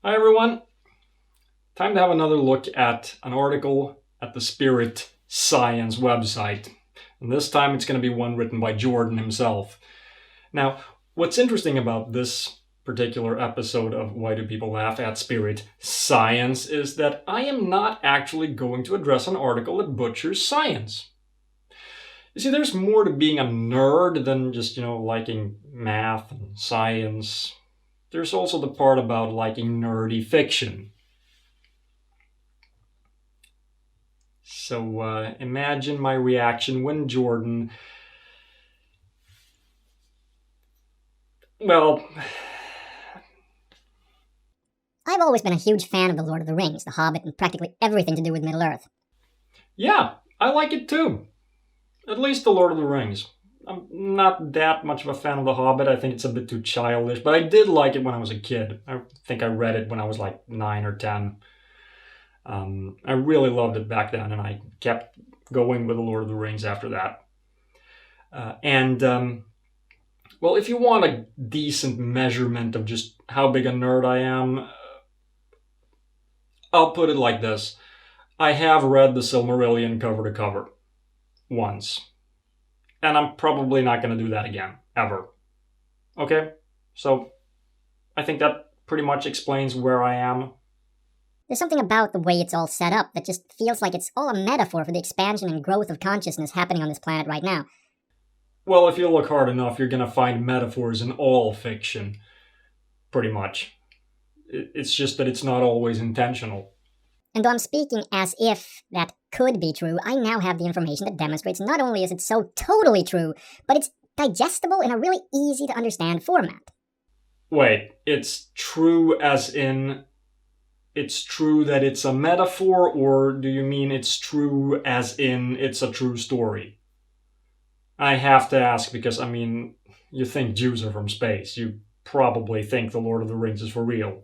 Hi everyone. Time to have another look at an article at the Spirit Science website. And this time it's going to be one written by Jordan himself. Now, what's interesting about this particular episode of Why Do People Laugh at Spirit Science is that I am not actually going to address an article that butchers science. You see, there's more to being a nerd than just, liking math and science. There's also the part about liking nerdy fiction. So imagine my reaction when Jordan... Well... I've always been a huge fan of The Lord of the Rings, The Hobbit, and practically everything to do with Middle-earth. Yeah, I like it too. At least The Lord of the Rings. I'm not that much of a fan of The Hobbit. I think it's a bit too childish, but I did like it when I was a kid. I think I read it when I was like 9 or 10. I really loved it back then, and I kept going with The Lord of the Rings after that. Well, if you want a decent measurement of just how big a nerd I am, I'll put it like this. I have read the Silmarillion cover to cover. Once. And I'm probably not going to do that again. Ever. Okay? So, I think that pretty much explains where I am. There's something about the way it's all set up that just feels like it's all a metaphor for the expansion and growth of consciousness happening on this planet right now. Well, if you look hard enough, you're going to find metaphors in all fiction. Pretty much. It's just that it's not always intentional. And though I'm speaking as if that could be true, I now have the information that demonstrates not only is it so totally true, but it's digestible in a really easy-to-understand format. Wait, it's true as in... It's true that it's a metaphor, or do you mean it's true as in it's a true story? I have to ask because, you think Jews are from space. You probably think The Lord of the Rings is for real.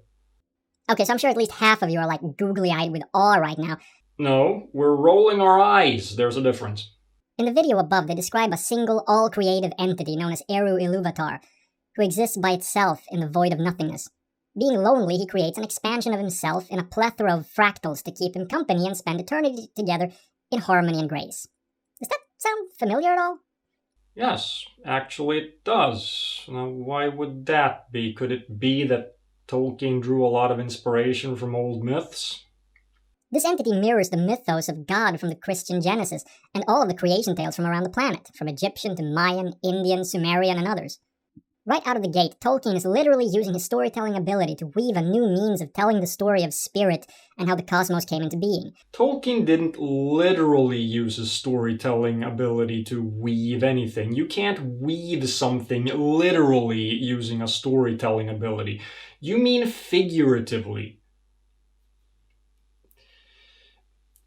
Okay, so I'm sure at least half of you are like googly-eyed with awe right now. No, we're rolling our eyes. There's a difference. In the video above, they describe a single, all-creative entity known as Eru Iluvatar, who exists by itself in the void of nothingness. Being lonely, he creates an expansion of himself in a plethora of fractals to keep him company and spend eternity together in harmony and grace. Does that sound familiar at all? Yes, actually it does. Now, why would that be? Could it be that Tolkien drew a lot of inspiration from old myths? This entity mirrors the mythos of God from the Christian Genesis and all of the creation tales from around the planet, from Egyptian to Mayan, Indian, Sumerian, and others. Right out of the gate, Tolkien is literally using his storytelling ability to weave a new means of telling the story of spirit and how the cosmos came into being. Tolkien didn't literally use his storytelling ability to weave anything. You can't weave something literally using a storytelling ability. You mean figuratively.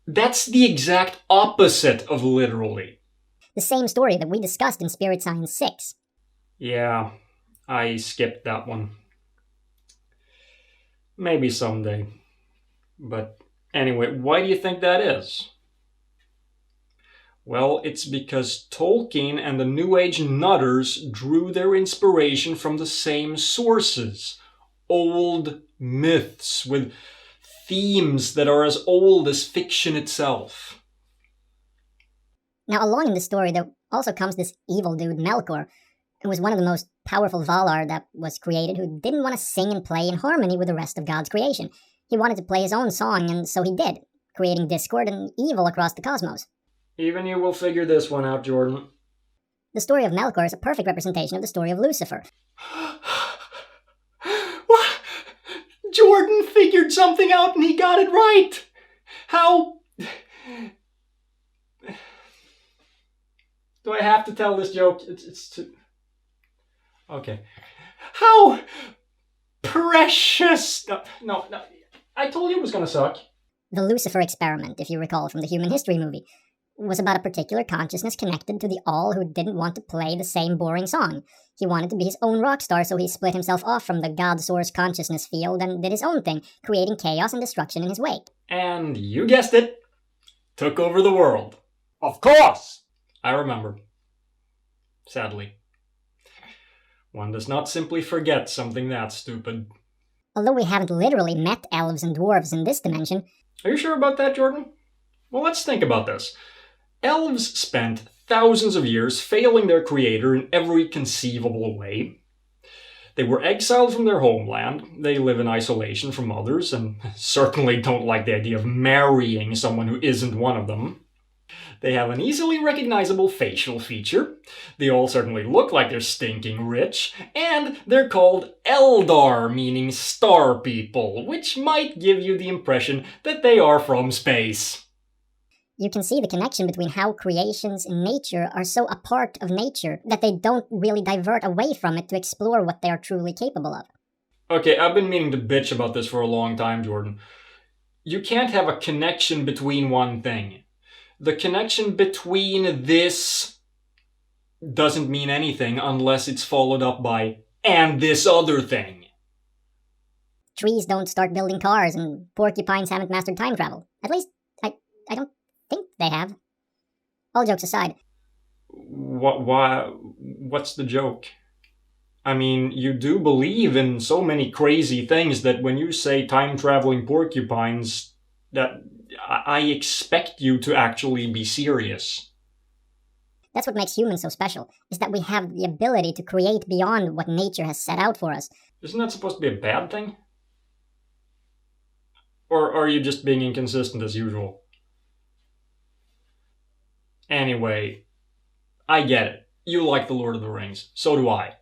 That's the exact opposite of literally. The same story that we discussed in Spirit Science 6. Yeah, I skipped that one. Maybe someday. But anyway, why do you think that is? Well, it's because Tolkien and the New Age nutters drew their inspiration from the same sources. Old myths with themes that are as old as fiction itself. Now, along in the story, there also comes this evil dude, Melkor, who was one of the most powerful Valar that was created, who didn't want to sing and play in harmony with the rest of God's creation. He wanted to play his own song, and so he did, creating discord and evil across the cosmos. Even you will figure this one out, Jordan. The story of Melkor is a perfect representation of the story of Lucifer. What? Jordan figured something out and he got it right! How... Do I have to tell this joke? It's too... Okay. How precious... No. I told you it was gonna suck. The Lucifer experiment, if you recall from the Human History movie, was about a particular consciousness connected to the all who didn't want to play the same boring song. He wanted to be his own rock star, so he split himself off from the God Source consciousness field and did his own thing, creating chaos and destruction in his wake. And you guessed it, took over the world. Of course! I remember. Sadly. One does not simply forget something that stupid. Although we haven't literally met elves and dwarves in this dimension. Are you sure about that, Jordan? Well, let's think about this. Elves spent thousands of years failing their creator in every conceivable way. They were exiled from their homeland, they live in isolation from others, and certainly don't like the idea of marrying someone who isn't one of them. They have an easily recognizable facial feature, they all certainly look like they're stinking rich, and they're called Eldar, meaning star people, which might give you the impression that they are from space. You can see the connection between how creations in nature are so a part of nature that they don't really divert away from it to explore what they are truly capable of. Okay, I've been meaning to bitch about this for a long time, Jordan. You can't have a connection between one thing. The connection between this doesn't mean anything unless it's followed up by, and this other thing. Trees don't start building cars, and porcupines haven't mastered time travel. At least, I don't think they have. All jokes aside. What's the joke? I mean, you do believe in so many crazy things that when you say time-traveling porcupines, that I expect you to actually be serious. That's what makes humans so special, is that we have the ability to create beyond what nature has set out for us. Isn't that supposed to be a bad thing? Or are you just being inconsistent as usual? Anyway, I get it. You like The Lord of the Rings. So do I.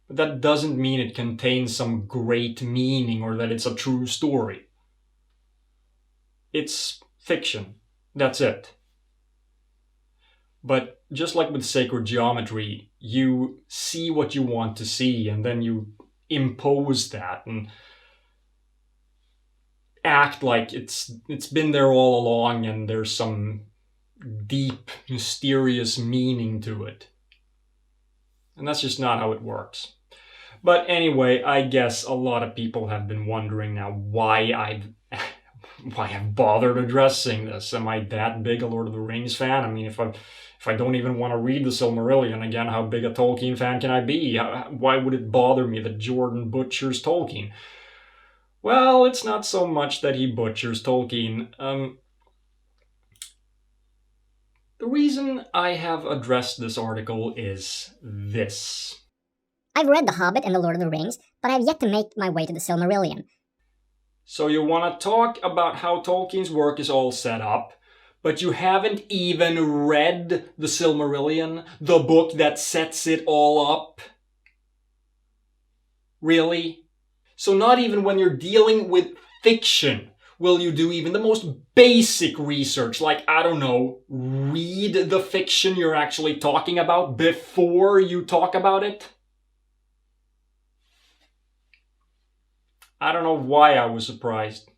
But that doesn't mean it contains some great meaning or that it's a true story. It's fiction. That's it. But just like with sacred geometry, you see what you want to see and then you impose that and act like it's been there all along and there's some deep, mysterious meaning to it. And that's just not how it works. But anyway, I guess a lot of people have been wondering now why I've bothered addressing this. Am I that big a Lord of the Rings fan? I mean, if I don't even want to read the Silmarillion, again, how big a Tolkien fan can I be? Why would it bother me that Jordan butchers Tolkien? Well, it's not so much that he butchers Tolkien. The reason I have addressed this article is this. I've read The Hobbit and The Lord of the Rings, but I have yet to make my way to the Silmarillion. So you want to talk about how Tolkien's work is all set up, but you haven't even read the Silmarillion, the book that sets it all up? Really? So not even when you're dealing with fiction will you do even the most basic research, like, I don't know, read the fiction you're actually talking about before you talk about it? I don't know why I was surprised.